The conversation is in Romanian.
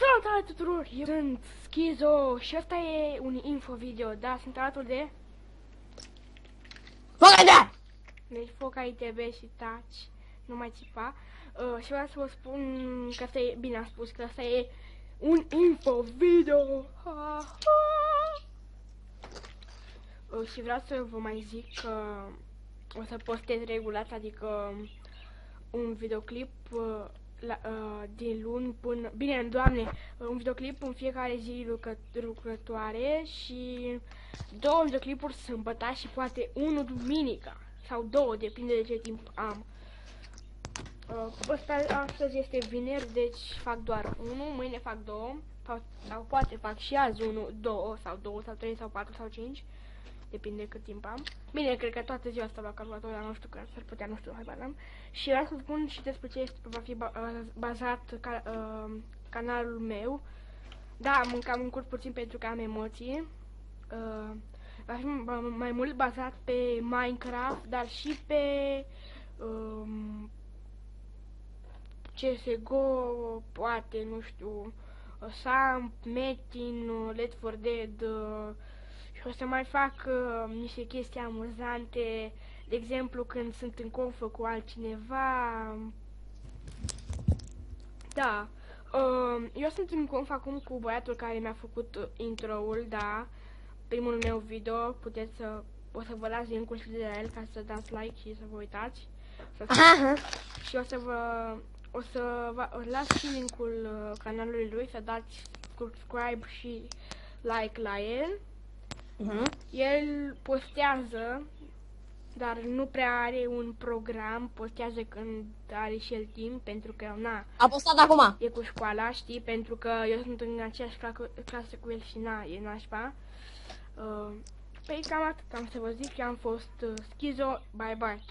Salutare tuturor, eu sunt Schizo și asta e un info video, da, sunt alături de... Focai! Deci Focai TV și taci, nu mai țipa. Și vreau să vă spun că asta e, bine am spus că asta e un info video. Și vreau să vă mai zic că o să postez regulat, adică un videoclip din luni până... Bine, Doamne, un videoclip în fiecare zi lucrătoare și 2 videoclipuri sâmbătă și poate unul duminica sau 2, depinde de ce timp am. Astăzi este vineri, deci fac doar 1, mâine fac 2 sau poate fac și azi 1, 2 sau 2 sau 3 sau 4 sau 5. Depinde cât timp am. Bine, cred că toată ziua asta la calculator, dar nu știu că s-ar putea, nu știu, habar n-am. Și vreau să spun și despre ce este, va fi bazat canalul meu. Da, mâncam un curs puțin pentru că am emoții. Va fi mai mult bazat pe Minecraft, dar și pe CSGO, poate, nu știu, Samp, Metin, Left 4 Dead. Și o să mai fac niște chestii amuzante, de exemplu când sunt în confă cu altcineva. Da, eu sunt în confă acum cu băiatul care mi-a făcut intro-ul, da, primul meu video, puteți să, o să vă las link-ul și de la el ca să dați like și să vă uitați. Și o să vă las și link-ul canalului lui, să dați subscribe și like la el. El postează, dar nu prea are un program, postează când are și el timp, pentru că, na, A postat acum. e cu școala, știi, pentru că eu sunt în aceeași clasă cu el și na, e nașpa. Păi cam atât am să vă zic, eu am fost Schizo, bye bye.